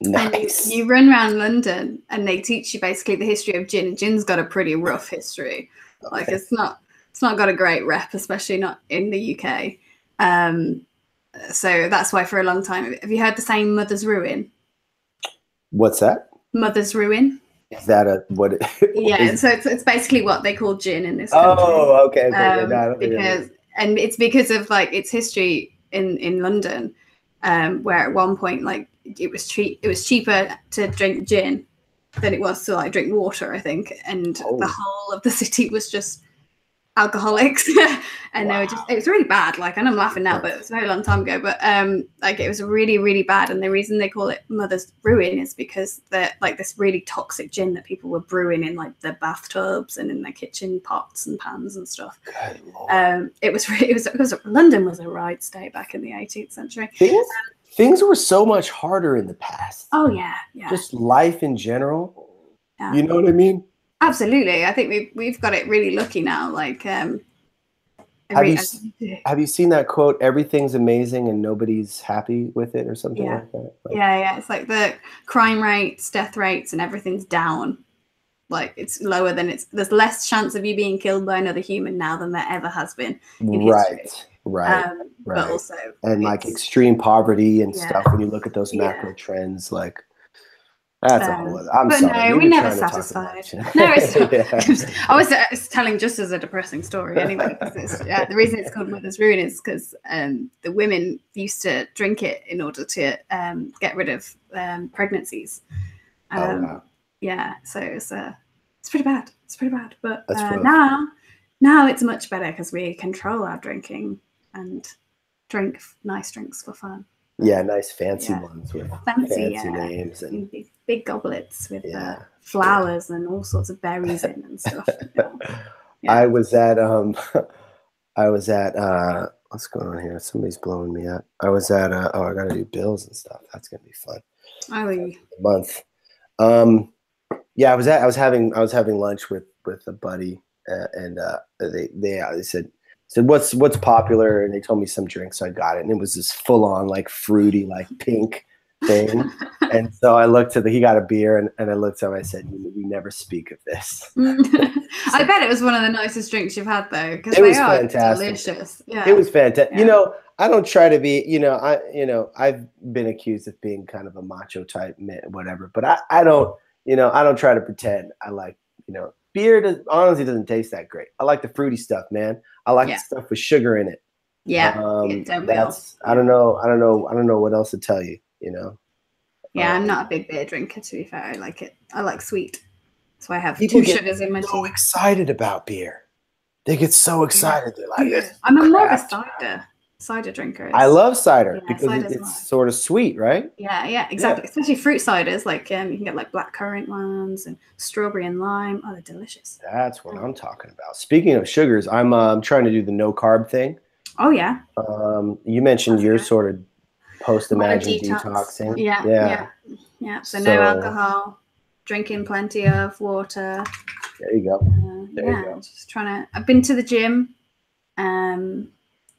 Nice. And you run around London and they teach you basically the history of gin. Gin's got a pretty rough history. Okay. Like it's not got a great rep, especially not in the UK. So that's why for a long time, have you heard the saying Mother's Ruin? What's that? Mother's Ruin. Is that a what? Yeah, so it's basically what they call gin in this country. Oh, okay. No, And it's because of like its history in London, where at one point like it was cheaper to drink gin than it was to like drink water, I think, and the whole of the city was just alcoholics and they were just, it was really bad, like, and I'm laughing now, but it was a very long time ago, but like it was really, really bad. And the reason they call it Mother's Ruin is because they're like this really toxic gin that people were brewing in like their bathtubs and in their kitchen pots and pans and stuff. It was London was a right state back in the 18th century. Things were so much harder in the past. Oh yeah. Just life in general. You know what I mean? Absolutely. I think we've got it really lucky now. Like, have you seen that quote? Everything's amazing and nobody's happy with it, or something like that. Like, yeah. It's like the crime rates, death rates, and everything's down. Like it's lower than there's less chance of you being killed by another human now than there ever has been in history. Right. But also, and like extreme poverty and stuff. When you look at those macro trends, like. That's a whole other. I'm sorry. No, we never satisfied. No, I was telling just as a depressing story anyway. The reason it's called Mother's Ruin is because the women used to drink it in order to get rid of pregnancies. Yeah, so it's pretty bad. It's pretty bad. But now it's much better because we control our drinking and drink nice drinks for fun. Yeah, nice fancy ones with fancy names and big goblets with flowers and all sorts of berries in and stuff. I was at what's going on here? Somebody's blowing me up. I was at I gotta do bills and stuff. That's gonna be fun. Month. I was having lunch with a buddy and they said what's popular, and they told me some drinks, so I got it, and it was this full on like fruity like pink thing. And so I looked he got a beer, and I looked at him, I said, we never speak of this. I bet it was one of the nicest drinks you've had though, because it was fantastic. Delicious. It was fantastic. I don't try to be, I've been accused of being kind of a macho type whatever, but I don't try to pretend I like, beer honestly doesn't taste that great. I like the fruity stuff, man. I like the stuff with sugar in it. Yeah. I don't know what else to tell you, Yeah, I'm not a big beer drinker, to be fair. I like it. I like sweet. That's why I have 2 sugars in my tea. So excited about beer. They get so excited. They're like, I'm more of a cider drinker. I love cider because it's sort of sweet, right? Yeah, exactly. Especially fruit ciders, like you can get like blackcurrant ones and strawberry and lime. Oh, they're delicious. That's what I'm talking about. Speaking of sugars, I'm trying to do the no carb thing. Oh yeah. You mentioned your sort of post-Imagine detoxing. Yeah. So no alcohol, drinking plenty of water. There you go. There you go. Just trying to. I've been to the gym.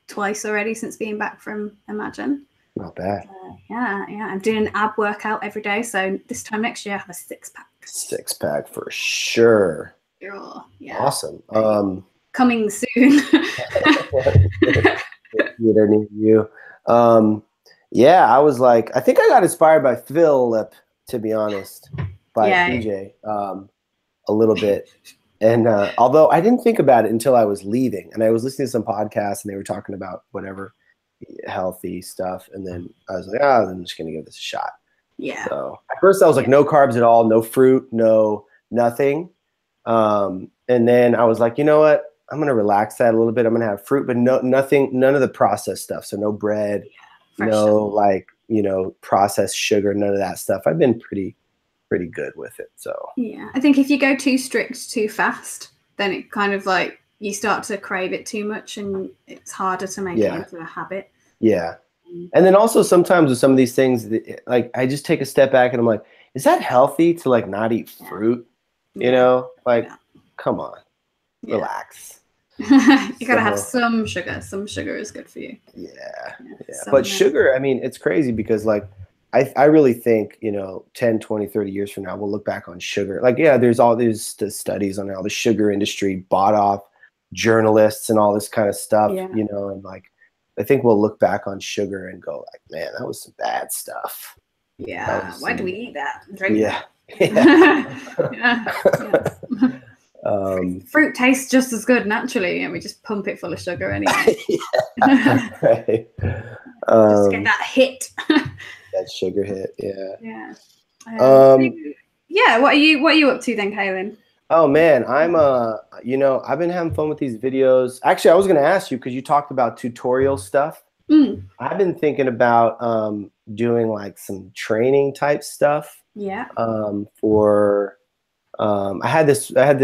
Twice already since being back from Imagine. Not bad. I'm doing an ab workout every day, so this time next year I have a 6-pack. 6-pack for sure. Yeah. Awesome. Coming soon. Theater near you. I was like, I think I got inspired by Philip, to be honest, by PJ a little bit. And although I didn't think about it until I was leaving, and I was listening to some podcasts and they were talking about whatever healthy stuff. And then I was like, I'm just going to give this a shot. Yeah. So at first I was like, no carbs at all, no fruit, no nothing. And then I was like, you know what? I'm going to relax that a little bit. I'm going to have fruit, but nothing, none of the processed stuff. So no bread, processed sugar, none of that stuff. I've been pretty good with it. So I think if you go too strict too fast, then it kind of like you start to crave it too much, and it's harder to make it into a habit. And then also sometimes with some of these things, like I just take a step back and I'm like, is that healthy to like not eat fruit? Come on, relax. You gotta have some sugar. Some sugar is good for you. But sugar, I mean, it's crazy because like I really think, 10, 20, 30 years from now, we'll look back on sugar. Like, there's all these studies on how the sugar industry bought off journalists and all this kind of stuff, and like, I think we'll look back on sugar and go like, man, that was some bad stuff. Yeah. Why do we eat that? Drink yeah. that. Fruit tastes just as good naturally, and we just pump it full of sugar anyway. Right. Just get that hit. That sugar hit. Yeah. Yeah. Yeah. What are you up to then, Kaylin? Oh man, I'm I've been having fun with these videos. Actually, I was gonna ask you because you talked about tutorial stuff. I've been thinking about doing like some training type stuff. Yeah. For I had this I've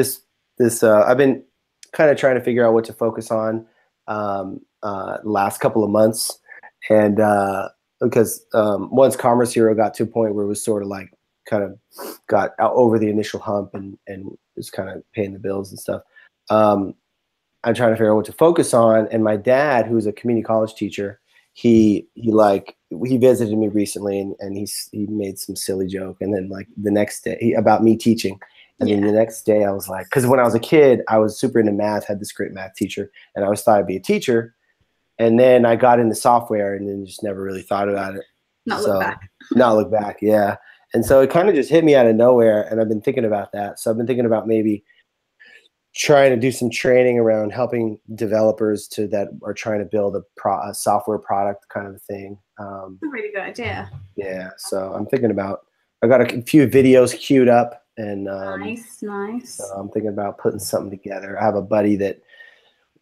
been kind of trying to figure out what to focus on last couple of months, and because once Commerce Hero got to a point where it was sort of like kind of got out over the initial hump and was kind of paying the bills and stuff. I'm trying to figure out what to focus on. And my dad, who's a community college teacher, he visited me recently and he made some silly joke. And then like the next day about me teaching. And then the next day I was like, because when I was a kid, I was super into math, had this great math teacher, and I always thought I'd be a teacher. And then I got into software and then just never really thought about it. Not look back. Yeah. And so it kind of just hit me out of nowhere, and I've been thinking about that. So I've been thinking about maybe trying to do some training around helping developers that are trying to build a software product kind of thing. That's a really good idea. Yeah, so I'm thinking about. I got a few videos queued up, and nice. So I'm thinking about putting something together. I have a buddy that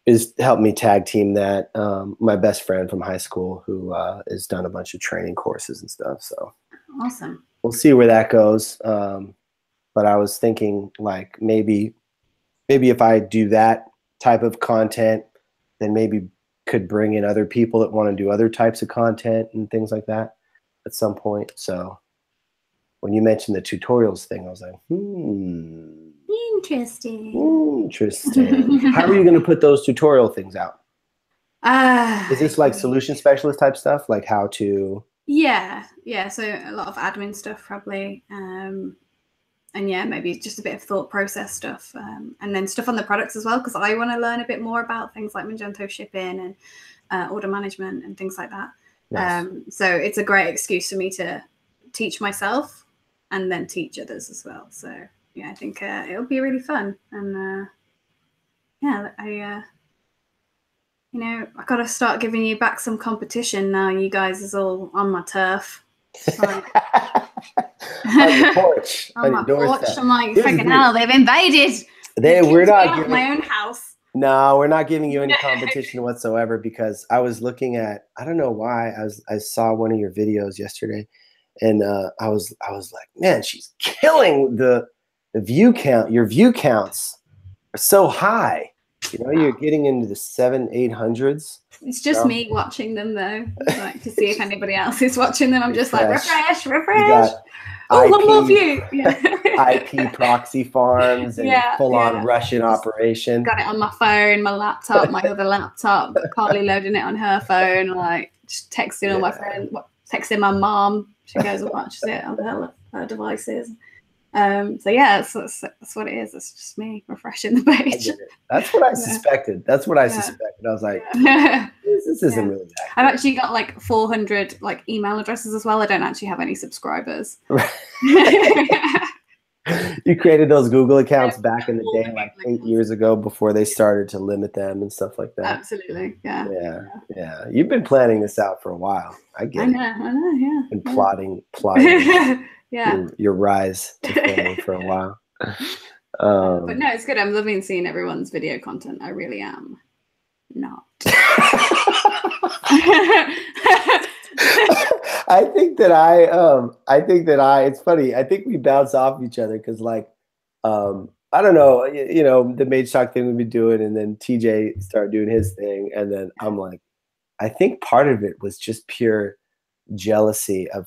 is helping me tag team that. My best friend from high school who has done a bunch of training courses and stuff. So awesome. We'll see where that goes. But I was thinking like maybe if I do that type of content, then maybe could bring in other people that want to do other types of content and things like that at some point. So when you mentioned the tutorials thing, I was like, Interesting. How are you going to put those tutorial things out? Is this like solution specialist type stuff, like how to? Yeah. So a lot of admin stuff probably, and yeah, maybe just a bit of thought process stuff, and then stuff on the products as well, because I want to learn a bit more about things like Magento shipping and order management and things like that. Nice. So it's a great excuse for me to teach myself and then teach others as well. So yeah, I think it'll be really fun, and I got to start giving you back some competition now. You guys is all on my turf. On your porch. On my porch. I'm like, freaking hell, they've invaded. We're not giving my own house. No, we're not giving you any competition whatsoever, because I was looking at, I don't know why, I saw one of your videos yesterday, and I was like, man, she's killing the view count. Your view counts are so high. You're getting into the 700-800s. It's just me watching them though, like to see if anybody else is watching them. I'm just like, refresh. Oh, I love you. Yeah. IP proxy farms and full-on Russian operation. Got it on my phone, my laptop, my other laptop. Carly loading it on her phone, like just texting all my friends, texting my mom. She goes and watches it on her devices. So yeah, that's what it is. It's just me refreshing the page. That's what I suspected. That's what I suspected. I was like, this isn't really that. I've actually got like 400 like email addresses as well. I don't actually have any subscribers. You created those Google accounts back in the day, like 8 years ago, before they started to limit them and stuff like that. Absolutely, yeah. You've been planning this out for a while. I get it. I know, yeah. Been plotting. Your rise to fame for a while. But no, it's good. I'm loving seeing everyone's video content. I really am. Not. I think that it's funny. I think we bounce off each other because, like, I don't know, the Mage Talk thing we've been doing, and then TJ started doing his thing, and then I'm like, I think part of it was just pure jealousy of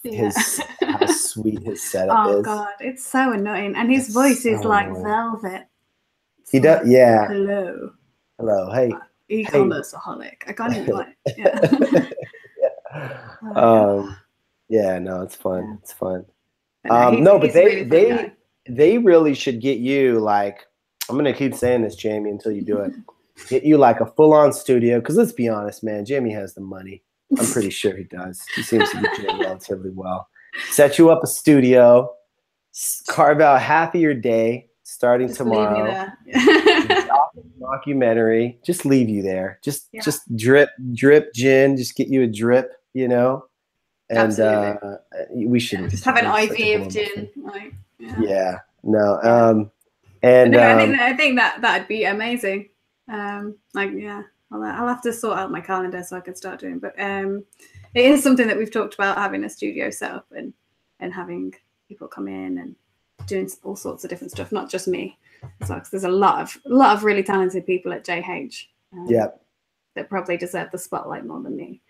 how sweet his setup is. Oh God, it's so annoying, and his voice is like velvet. He does, yeah. Hello, hey. E-commerceaholic. I can't even like it. Yeah. No, it's fun. Yeah. It's fun. But they really should get you, like, I'm gonna keep saying this, Jamie, until you do it. Get you like a full-on studio, because let's be honest, man, Jamie has the money. I'm pretty sure he does. He seems to be doing relatively well. set you up a studio, carve out half of your day starting Just tomorrow. leave me there. Documentary, just leave you there. Just drip gin, just get you a drip, you know. And we shouldn't just have an IV of gin. Like, no. And no, I think that'd be amazing. Like, yeah, I'll have to sort out my calendar so I can start doing. But it is something that we've talked about, having a studio set up and having people come in and doing all sorts of different stuff, not just me. So there's a lot of really talented people at JH. That probably deserve the spotlight more than me.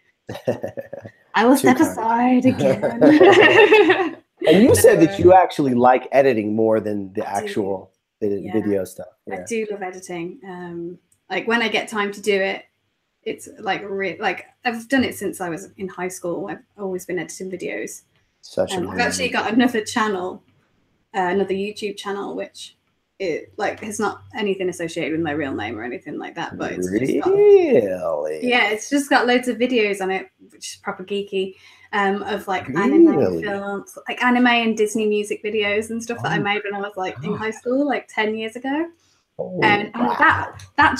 I will step aside again. And you said that you actually like editing more than the actual video stuff. I do love editing. Like when I get time to do it, it's like I've done it since I was in high school. I've always been editing videos. I've actually got another channel, another YouTube channel, which it's not anything associated with my real name or anything like that, but it's it's just got loads of videos on it, which is proper geeky, of like anime films, like anime and Disney music videos and stuff that I made when I was like in high school, like 10 years ago. That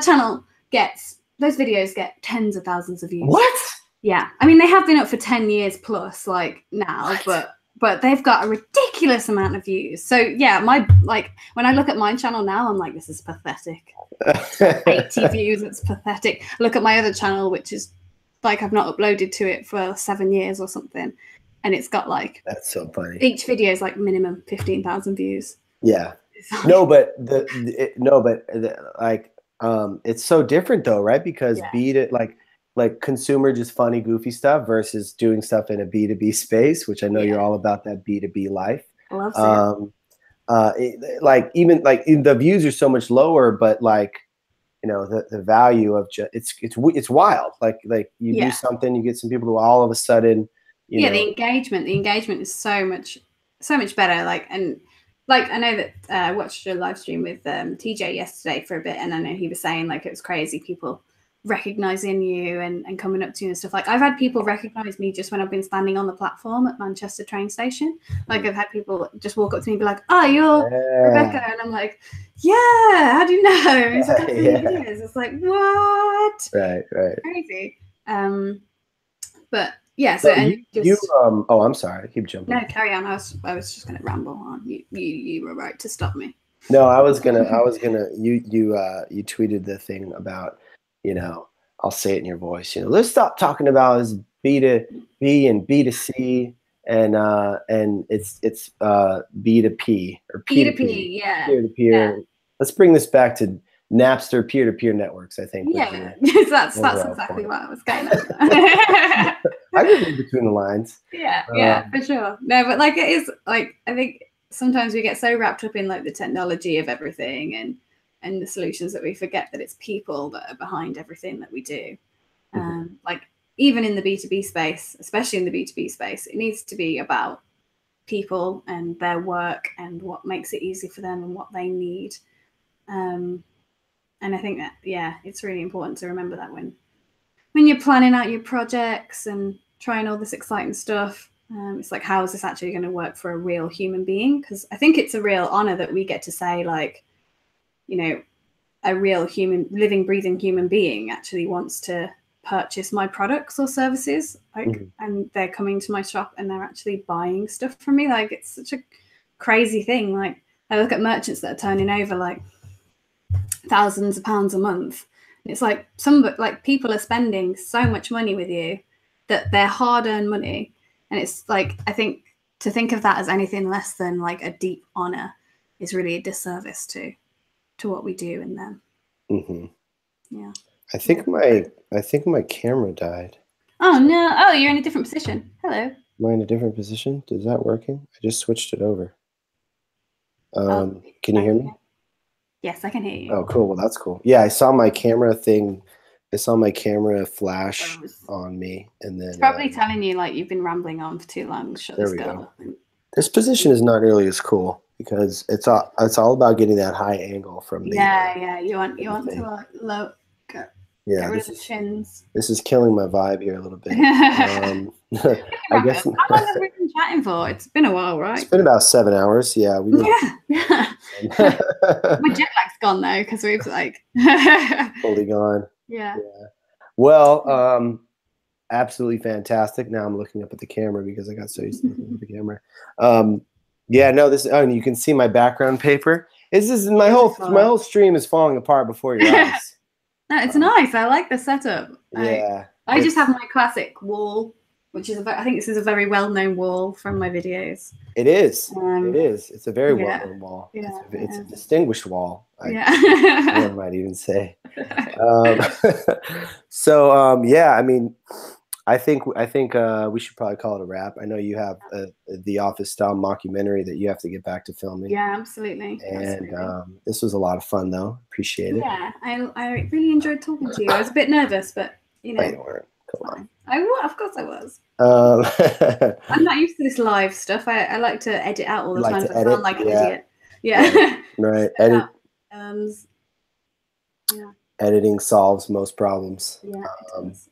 channel gets, those videos get tens of thousands of views. What? Yeah, I mean, they have been up for 10 years plus, like now, but they've got a ridiculous amount of views. So yeah, when I look at my channel now, I'm like, this is pathetic. 80 views, it's pathetic. Look at my other channel, which is like, I've not uploaded to it for 7 years or something, and it's got like, that's so funny. Each video is like minimum 15,000 views. Yeah. It's so different though, right? Because like consumer, just funny, goofy stuff versus doing stuff in a B2B space, which I know you're all about that B2B life. I love it. Even the views are so much lower, but like, you know, the value of it's wild. Like you do something, you get some people who all of a sudden, you know, the engagement is so much better. Like, and like, I know that I watched your live stream with TJ yesterday for a bit, and I know he was saying like it was crazy, people recognizing you and coming up to you and stuff. Like, I've had people recognize me just when I've been standing on the platform at Manchester train station. Like, I've had people just walk up to me and be like, "Oh, you're Rebecca," and I'm like, "Yeah, how do you know?" And it's like, "I've seen your videos." It's like, what? Right. Crazy. But yeah, so oh, I'm sorry, keep jumping. No, carry on. I was just gonna ramble on. You were right to stop me. No, I was gonna you tweeted the thing about, you know, I'll say it in your voice, you know, let's stop talking about this B2B and B2C and it's B2P or P2P, peer-to-peer. Yeah. Let's bring this back to Napster peer-to-peer networks, I think. Yeah, that's exactly what I was going at. I can read between the lines. Yeah, for sure. No, but like, it is like, I think sometimes we get so wrapped up in like the technology of everything and the solutions that we forget that it's people that are behind everything that we do. Like, even in the B2B space, especially in the B2B space, it needs to be about people and their work and what makes it easy for them and what they need. And I think that, it's really important to remember that when you're planning out your projects and trying all this exciting stuff, it's like, how is this actually going to work for a real human being? Because I think it's a real honor that we get to say, like, you know, a real human, living, breathing human being actually wants to purchase my products or services, like, and they're coming to my shop and they're actually buying stuff from me. Like, it's such a crazy thing. Like, I look at merchants that are turning over like thousands of pounds a month. It's like people are spending so much money with you, that they're hard-earned money, and it's like, I think to think of that as anything less than like a deep honor is really a disservice to what we do in them. Yeah. I think my camera died. Oh no! Oh, you're in a different position. Hello. Am I in a different position? Is that working? I just switched it over. Can you hear me? Yes, I can hear you. Oh, cool. Well, that's cool. Yeah, I saw my camera thing. I saw my camera flash on me, and then it's probably telling you like you've been rambling on for too long. Shut this go. This position is not nearly as cool because it's all about getting that high angle from the. Yeah. You want to look. Yeah, Get rid of the chins. This is killing my vibe here a little bit. I guess. How long have we been chatting for? It's been a while, right? It's been about 7 hours. Yeah. Yeah. My jet lag's gone though, because we've like fully gone. Yeah. Well, absolutely fantastic. Now I'm looking up at the camera because I got so used to looking at the camera. Yeah, no, this. Oh, and you can see my background paper. My whole stream is falling apart before your eyes. No, it's nice. I like the setup. Yeah. I just have my classic wall, which is I think this is a very well-known wall from my videos. It is. It is. It's a very well-known wall. Yeah, it's a distinguished wall. One might even say. Yeah, I mean, I think we should probably call it a wrap. I know you have the Office style mockumentary that you have to get back to filming. Yeah, absolutely. And this was a lot of fun, though. Appreciate it. Yeah, I really enjoyed talking to you. I was a bit nervous, but you know. You weren't. Come on. Of course I was. I'm not used to this live stuff. I like to edit out all the time. So I sound like an idiot. Yeah. Right. Editing solves most problems. Yeah.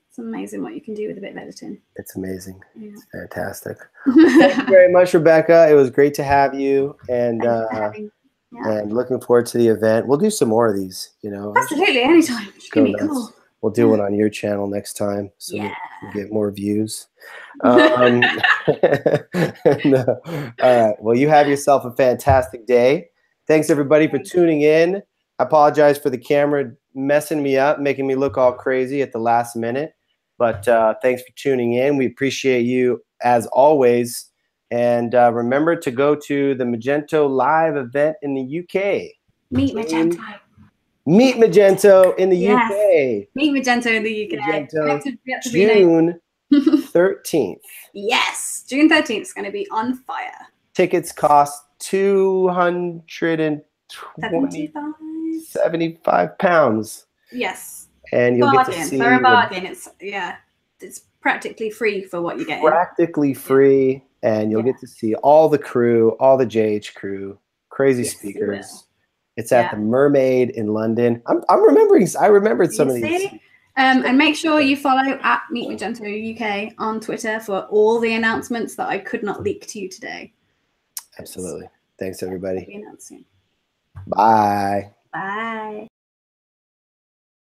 It's amazing what you can do with a bit of editing. It's amazing. Yeah. It's fantastic. Thank you very much, Rebecca. It was great to have you, and and looking forward to the event. We'll do some more of these. Absolutely, anytime. Just give me a call. We'll do one on your channel next time, so we get more views. No. All right. Well, you have yourself a fantastic day. Thanks everybody for tuning in. I apologize for the camera messing me up, making me look all crazy at the last minute. But thanks for tuning in. We appreciate you as always. And remember to go to the Magento live event in the UK. Meet Magento. Meet Magento in the UK. Meet Magento in the UK. Magento, June 13th. Yes, June 13th is going to be on fire. Tickets cost £275. Yes. And you'll get to see. For a bargain, it's practically free for what you get. Practically free, and you'll get to see all the crew, all the JH crew, crazy speakers. It's at the Mermaid in London. I remembered some of these. And make sure you follow at Meet Magento UK on Twitter for all the announcements that I could not leak to you today. Absolutely. Thanks, everybody. Be announced soon. Bye. Bye.